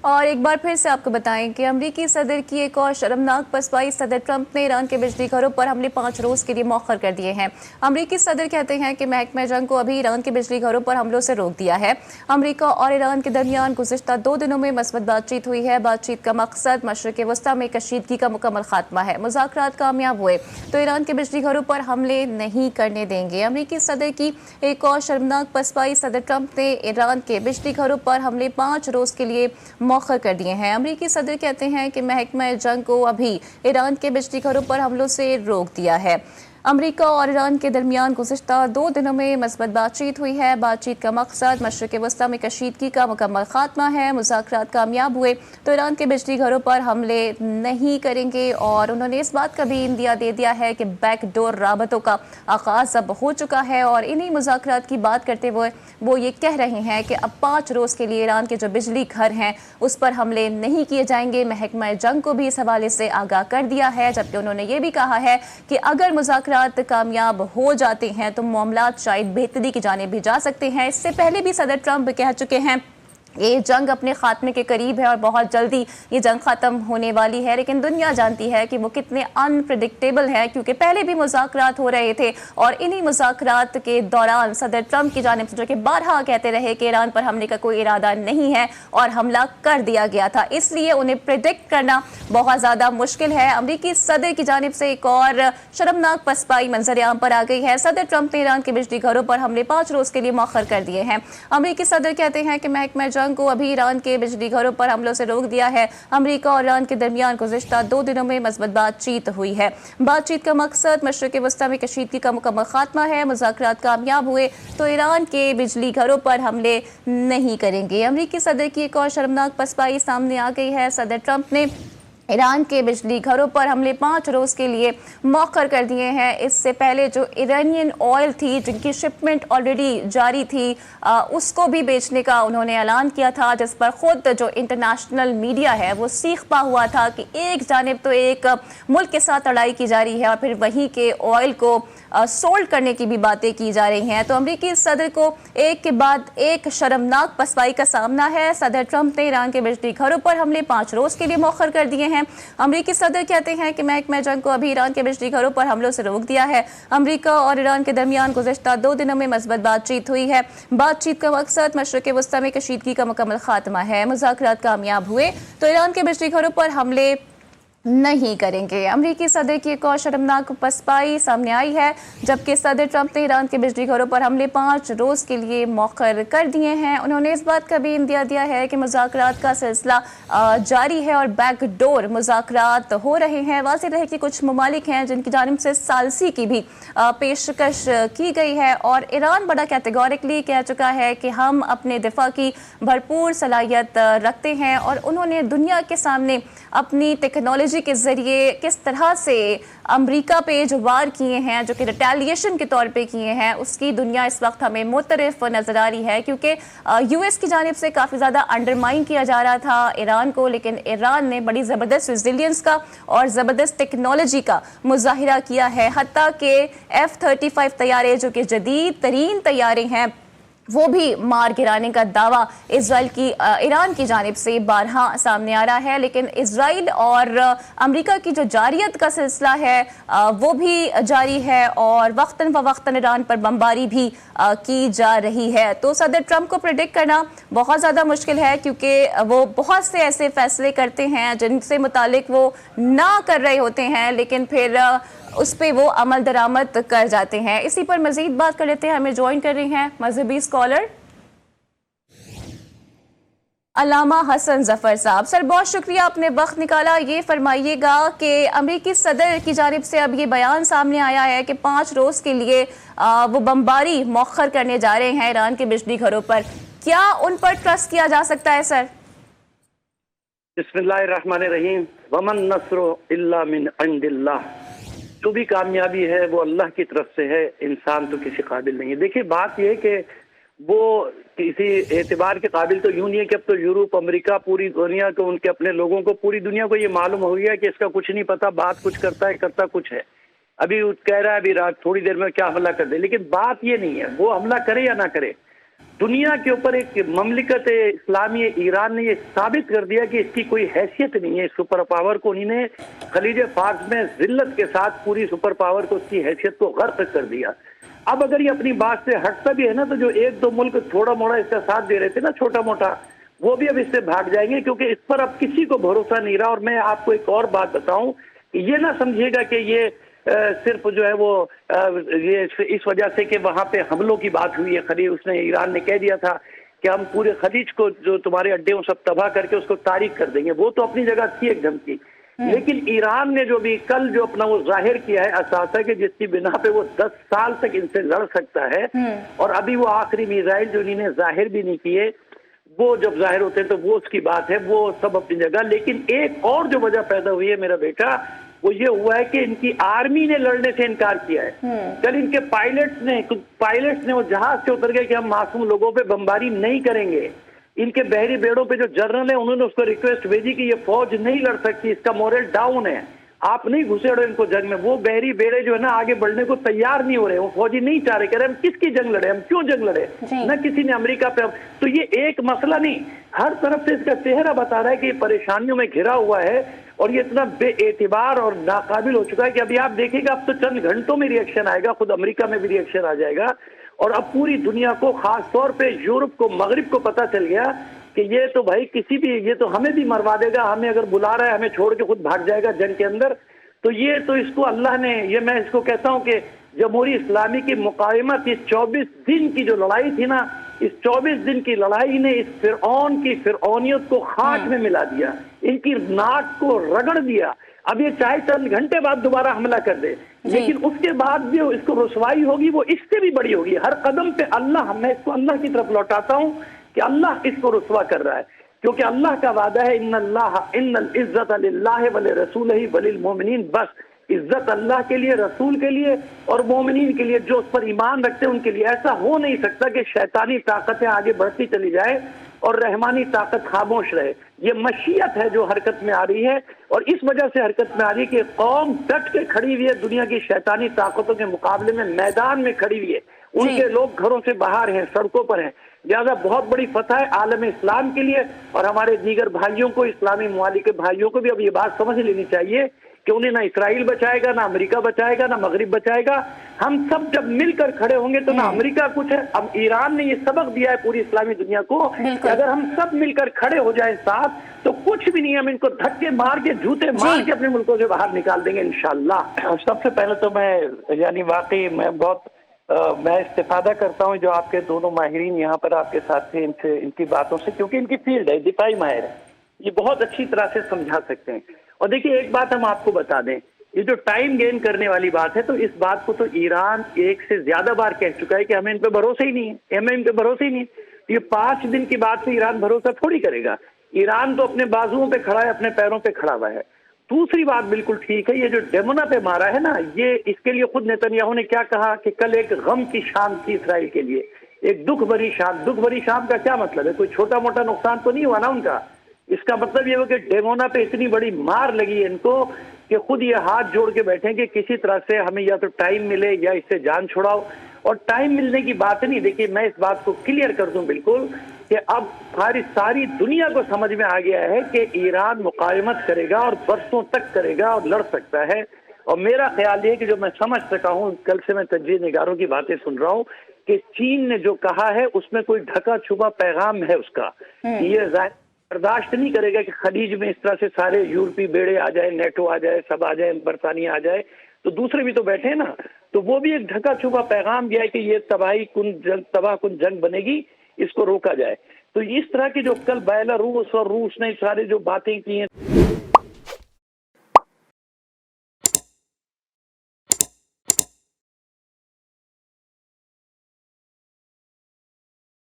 اور ایک بار پھر سے آپ کو بتائیں کہ امریکی صدر کی ایک اور شرمناک پسپائی، صدر ٹرمپ نے ایران کے بجلی گھروں پر حملے 5 روز کے لیے مؤخر کر دیے ہیں۔ امریکی صدر کہتے ہیں کہ محکمہ جنگ کو ابھی ایران کے بجلی گھروں پر حملوں سے روک دیا ہے۔ امریکہ اور ایران کے درمیان گزشتہ 2 دنوں میں مثبت بات چیت ہوئی ہے۔ بات چیت کا مقصد مشرق وسطیٰ میں کشیدگی کا مکمل خاتمہ ہے۔ مذاکرات کامیاب ہوئے تو ایران کے بجلی گھروں پر حملے نہیں کرنے دیں گے۔ امریکی صدر کی ایک اور شرمناک پسپائی، صدر ٹرمپ نے ایران کے بجلی گھروں پر حملے 5 روز کے لیے مؤخر کر دیے ہیں۔ امریکی صدر کہتے ہیں کہ محکمہ جنگ کو ابھی ایران کے بجلی گھروں پر حملوں سے روک دیا ہے۔ امریکہ اور ایران کے درمیان گزشتہ 2 دنوں میں مثبت بات چیت ہوئی ہے۔ بات چیت کا مقصد مشرق وسطیٰ میں کشیدگی کا مکمل خاتمہ ہے۔ مذاکرات کامیاب ہوئے تو ایران کے بجلی گھروں پر حملے نہیں کریں گے، اور انہوں نے اس بات کا بھی اندیا دے دیا ہے کہ بیک ڈور رابطوں کا آغاز اب ہو چکا ہے، اور انہی مذاکرات کی بات کرتے ہوئے وہ یہ کہہ رہے ہیں کہ اب 5 روز کے لیے ایران کے جو بجلی گھر ہیں اس پر حملے نہیں کیے جائیں گے۔ محکمہ جنگ کو بھی اس حوالے سے آگاہ کر دیا ہے، جبکہ انہوں نے یہ بھی کہا ہے کہ اگر مذاکرات کامیاب ہو جاتے ہیں تو معاملات شاید بہتری کی جانب بھی جا سکتے ہیں۔ اس سے پہلے بھی صدر ٹرمپ کہہ چکے ہیں یہ جنگ اپنے خاتمے کے قریب ہے اور بہت جلدی یہ جنگ ختم ہونے والی ہے، لیکن دنیا جانتی ہے کہ وہ کتنے انپریڈکٹیبل ہے، کیونکہ پہلے بھی مذاکرات ہو رہے تھے اور انہی مذاکرات کے دوران صدر ٹرمپ کی جانب سے جو کہ بارہا کہتے رہے کہ ایران پر حملے کا کوئی ارادہ نہیں ہے اور حملہ کر دیا گیا تھا، اس لیے انہیں پریڈکٹ کرنا بہت زیادہ مشکل ہے۔ امریکی صدر کی جانب سے ایک اور شرمناک پسپائی منظر عام پر آ گئی ہے۔ صدر ٹرمپ نے ایران کے بجلی گھروں پر حملے 5 روز کے لیے مؤخر کر دیے ہیں۔ امریکی صدر کہتے ہیں کہ محکمہ جنگ کو ابھی ایران کے بجلی گھروں پر حملوں سے روک دیا ہے۔ امریکہ اور ایران کے درمیان گزشتہ 2 دنوں میں مثبت بات چیت ہوئی ہے۔ بات چیت کا مقصد مشرق وسطیٰ میں کشیدگی کا مکمل خاتمہ ہے۔ مذاکرات کامیاب ہوئے تو ایران کے بجلی گھروں پر حملے نہیں کریں گے۔ امریکی صدر کی ایک اور شرمناک پسپائی سامنے آ گئی ہے۔ صدر ٹرمپ نے ایران کے بجلی گھروں پر حملے 5 روز کے لیے مؤخر کر دیے ہیں۔ اس سے پہلے جو ایرانین آئل تھی جن کی شپمنٹ آلریڈی جاری تھی اس کو بھی بیچنے کا انہوں نے اعلان کیا تھا، جس پر خود جو انٹرنیشنل میڈیا ہے وہ سیخ پا ہوا تھا کہ ایک جانب تو ایک ملک کے ساتھ لڑائی کی جا رہی ہے اور پھر وہیں کے آئل کو سولڈ کرنے کی بھی باتیں کی جا رہی ہیں۔ تو امریکی صدر کو ایک کے بعد ایک شرمناک پسپائی کا سامنا ہے۔ صدر ٹرمپ نے ایران کے بجلی گھروں پر حملے 5 روز کے لیے مؤخر کر دیے ہیں۔ امریکی صدر کہتے ہیں کہ محکمہ جنگ کو ابھی ایران کے بجلی گھروں پر حملوں سے روک دیا ہے۔ امریکہ اور ایران کے درمیان گزشتہ 2 دنوں میں مثبت بات چیت ہوئی ہے۔ بات چیت کا مقصد مشرق وسطیٰ میں کشیدگی کا مکمل خاتمہ ہے۔ مذاکرات کامیاب ہوئے تو ایران کے بجلی گھروں پر حملے نہیں کریں گے۔ امریکی صدر کی ایک اور شرمناک پسپائی سامنے آئی ہے، جبکہ صدر ٹرمپ نے ایران کے بجلی گھروں پر حملے 5 روز کے لیے مؤخر کر دیے ہیں۔ انہوں نے اس بات کا بھی اندیا دیا ہے کہ مذاکرات کا سلسلہ جاری ہے اور بیک ڈور مذاکرات ہو رہے ہیں۔ واضح رہے کہ کچھ ممالک ہیں جن کی جانب سے ثالثی کی بھی پیشکش کی گئی ہے، اور ایران بڑا کیٹیگورکلی کہہ چکا ہے کہ ہم اپنے دفاع کی بھرپور صلاحیت رکھتے ہیں، اور انہوں نے دنیا کے سامنے اپنی ٹیکنالوجی کے ذریعے کس طرح سے امریکہ پہ جو وار کیے ہیں، جو کہ ریٹیلیشن کے طور پہ کیے ہیں، اس کی دنیا اس وقت ہمیں مترف نظر آ رہی ہے، کیونکہ یو ایس کی جانب سے کافی زیادہ انڈرمائن کیا جا رہا تھا ایران کو، لیکن ایران نے بڑی زبردست ریزیلینس کا اور زبردست ٹیکنالوجی کا مظاہرہ کیا ہے، حتیٰ کہ F-35 طیارے جو کہ جدید ترین طیارے ہیں وہ بھی مار گرانے کا دعویٰ ایران کی جانب سے بارہا سامنے آ رہا ہے، لیکن اسرائیل اور امریکہ کی جو جارحیت کا سلسلہ ہے وہ بھی جاری ہے، اور وقتاً فوقتاً ایران پر بمباری بھی کی جا رہی ہے۔ تو صدر ٹرمپ کو پریڈکٹ کرنا بہت زیادہ مشکل ہے، کیونکہ وہ بہت سے ایسے فیصلے کرتے ہیں جن سے متعلق وہ نہ کر رہے ہوتے ہیں، لیکن پھر اس پہ وہ عمل درآمد کر جاتے ہیں۔ اسی پر مزید بات کر لیتے ہیں، ہمیں جوائن کر رہی ہیں مذہبی اسکالر علامہ حسن ظفر صاحب۔ سر بہت شکریہ آپ نے وقت نکالا۔ یہ فرمائیے گا کہ امریکی صدر کی جانب سے اب یہ بیان سامنے آیا ہے کہ 5 روز کے لیے وہ بمباری مؤخر کرنے جا رہے ہیں ایران کے بجلی گھروں پر، کیا ان پر ٹرسٹ کیا جا سکتا ہے سر؟ بسم اللہ الرحمن الرحیم۔ ومن نصر الا من عند اللہ، جو بھی کامیابی ہے وہ اللہ کی طرف سے ہے، انسان تو کسی قابل نہیں ہے۔ دیکھیے بات یہ ہے کہ وہ کسی اعتبار کے قابل تو یوں نہیں ہے کہ اب تو یورپ، امریکہ، پوری دنیا کو، ان کے اپنے لوگوں کو، پوری دنیا کو یہ معلوم ہو گیا کہ اس کا کچھ نہیں پتا، بات کچھ کرتا ہے، کرتا کچھ ہے۔ ابھی کہہ رہا ہے ابھی رات تھوڑی دیر میں کیا حملہ کر دے، لیکن بات یہ نہیں ہے وہ حملہ کرے یا نہ کرے، دنیا کے اوپر ایک مملکت اسلامی ایران نے یہ ثابت کر دیا کہ اس کی کوئی حیثیت نہیں ہے. سپر پاور کو انہوں نے خلیج فارس میں ذلت کے ساتھ پوری سپر پاور کو اس کی حیثیت کو غرق کر دیا. اب اگر یہ اپنی بات سے ہٹتا بھی ہے نا تو جو ایک دو ملک تھوڑا موڑا اس کا ساتھ دے رہے تھے نا چھوٹا موٹا, وہ بھی اب اس سے بھاگ جائیں گے, کیونکہ اس پر اب کسی کو بھروسہ نہیں رہا. اور میں آپ کو ایک اور بات بتاؤں کہ یہ نہ سمجھیے گا کہ یہ صرف جو ہے وہ یہ اس وجہ سے کہ وہاں پہ حملوں کی بات ہوئی ہے. خلیج اس نے ایران نے کہہ دیا تھا کہ ہم پورے خلیج کو جو تمہارے اڈے ہیں سب تباہ کر کے اس کو تاریخ کر دیں گے. وہ تو اپنی جگہ تھی ایک دھمکی, لیکن ایران نے جو بھی کل جو اپنا وہ ظاہر کیا ہے اثاثہ کہ جس کی بنا پہ وہ 10 سال تک ان سے لڑ سکتا ہے, اور ابھی وہ آخری میزائل جو انہوں نے ظاہر بھی نہیں کیے, وہ جب ظاہر ہوتے ہیں تو وہ اس کی بات ہے, وہ سب اپنی جگہ. لیکن ایک اور جو وجہ پیدا ہوئی ہے میرا بیٹا, وہ یہ ہوا ہے کہ ان کی آرمی نے لڑنے سے انکار کیا ہے. کل ان کے پائلٹس نے وہ جہاز سے اتر گئے کہ ہم معصوم لوگوں پہ بمباری نہیں کریں گے. ان کے بحری بیڑوں پہ جو جنرل ہیں انہوں نے اس کو ریکویسٹ بھیجی کہ یہ فوج نہیں لڑ سکتی, اس کا مورل ڈاؤن ہے, آپ نہیں گھسیڑو ان کو جنگ میں. وہ بحری بیڑے جو ہے نا آگے بڑھنے کو تیار نہیں ہو رہے, وہ فوجی نہیں چاہ رہے, کہہ رہے ہم کس کی جنگ لڑے, ہم کیوں جنگ لڑے, نہ کسی نے امریکہ پہ. تو یہ ایک مسئلہ نہیں, ہر طرف سے اس کا چہرہ بتا رہا ہے کہ یہ پریشانیوں میں گھرا ہوا ہے اور یہ اتنا بے اعتبار اور ناقابل ہو چکا ہے کہ ابھی آپ دیکھیں گا اب تو چند گھنٹوں میں ریئیکشن آئے گا, خود امریکہ میں بھی ریئیکشن آ جائے گا. اور اب پوری دنیا کو, خاص طور پہ یورپ کو, مغرب کو پتہ چل گیا کہ یہ تو بھائی کسی بھی, یہ تو ہمیں بھی مروا دے گا, ہمیں اگر بلا رہا ہے ہمیں چھوڑ کے خود بھاگ جائے گا جنگ کے اندر. تو یہ تو اس کو اللہ نے, یہ میں اس کو کہتا ہوں کہ جمہوری اسلامی کی مقاومت اس 24 دن کی جو لڑائی تھی نا, اس 24 دن کی لڑائی نے اس فرعون کی فرعونیت کو خاک میں ملا دیا, ان کی ناک کو رگڑ دیا. اب یہ چاہے چند گھنٹے بعد دوبارہ حملہ کر دے, لیکن اس کے بعد جو اس کو رسوائی ہوگی وہ اس سے بھی بڑی ہوگی. ہر قدم پہ اللہ, میں اس کو اللہ کی طرف لوٹاتا ہوں کہ اللہ اس کو رسوا کر رہا ہے, کیونکہ اللہ کا وعدہ ہے ان العزت للہ ولرسولہ وللمؤمنین. بس عزت اللہ کے لیے, رسول کے لیے اور مومنین کے لیے, جو اس پر ایمان رکھتے ہیں ان کے لیے. ایسا ہو نہیں سکتا کہ شیطانی طاقتیں آگے بڑھتی چلی جائے اور رحمانی طاقت خاموش رہے. یہ مشیت ہے جو حرکت میں آ رہی ہے, اور اس وجہ سے حرکت میں آ رہی ہے کہ قوم ڈٹ کے کھڑی ہوئی ہے دنیا کی شیطانی طاقتوں کے مقابلے میں, میدان میں کھڑی ہوئی ہے. ان کے لوگ گھروں سے باہر ہیں, سڑکوں پر ہیں. لہٰذا بہت بڑی فتح ہے عالم اسلام کے لیے, اور ہمارے دیگر بھائیوں کو, اسلامی ممالک بھائیوں کو بھی اب یہ بات سمجھ لینی چاہیے کہ انہیں نہ اسرائیل بچائے گا, نہ امریکہ بچائے گا, نہ مغرب بچائے گا. ہم سب جب مل کر کھڑے ہوں گے تو نہ امریکہ کچھ ہے. اب ایران نے یہ سبق دیا ہے پوری اسلامی دنیا کو کہ اگر ہم سب مل کر کھڑے ہو جائیں ساتھ تو کچھ بھی نہیں, ہم ان کو دھکے مار کے, جوتے مار کے اپنے ملکوں سے باہر نکال دیں گے انشاءاللہ. سب سے پہلے تو میں یعنی واقعی میں استفادہ کرتا ہوں جو آپ کے دونوں ماہرین یہاں پر آپ کے ساتھ تھے, ان کی باتوں سے, کیونکہ ان کی فیلڈ ہے, دفاعی ماہر ہے, یہ بہت اچھی طرح سے سمجھا سکتے ہیں. اور دیکھیے ایک بات ہم آپ کو بتا دیں, یہ جو ٹائم گین کرنے والی بات ہے, تو اس بات کو تو ایران ایک سے زیادہ بار کہہ چکا ہے کہ ہمیں ان پہ بھروسہ ہی نہیں ہے, ہمیں ان پہ بھروسہ ہی نہیں. یہ 5 دن کی بات سے ایران بھروسہ تھوڑی کرے گا. ایران تو اپنے بازوؤں پہ کھڑا ہے, اپنے پیروں پہ کھڑا ہوا ہے. دوسری بات بالکل ٹھیک ہے, یہ جو ڈیمونا پہ مارا ہے نا, یہ اس کے لیے خود نیتنیاہو نے کیا کہا کہ کل ایک غم کی شام تھی اسرائیل کے لیے, ایک دکھ بھری شام. دکھ بھری شام کا کیا مطلب ہے, کوئی چھوٹا موٹا نقصان تو نہیں ہوا نا ان کا. اس کا مطلب یہ ہو کہ ڈیمونا پہ اتنی بڑی مار لگی ہے ان کو کہ خود یہ ہاتھ جوڑ کے بیٹھیں کہ کسی طرح سے ہمیں یا تو ٹائم ملے یا اس سے جان چھڑاؤ. اور ٹائم ملنے کی بات نہیں, دیکھیے میں اس بات کو کلیئر کر دوں بالکل کہ اب ساری دنیا کو سمجھ میں آ گیا ہے کہ ایران مقاومت کرے گا اور برسوں تک کرے گا اور لڑ سکتا ہے. اور میرا خیال یہ کہ جو میں سمجھ سکا ہوں, کل سے میں تجزیہ نگاروں کی باتیں سن رہا ہوں کہ چین نے جو کہا ہے اس میں کوئی ڈھکا چھپا پیغام ہے اس کا. یہ برداشت نہیں کرے گا کہ خلیج میں اس طرح سے سارے یورپی بیڑے آ جائے, نیٹو آ جائے, سب آ جائے, برطانیہ آ جائے, تو دوسرے بھی تو بیٹھے ہیں نا. تو وہ بھی ایک ڈھکا چھپا پیغام دیا ہے کہ یہ تباہ کن جنگ بنے گی, اس کو روکا جائے. تو اس طرح کی جو کل بیلاروس اور روس نے سارے جو باتیں کی ہیں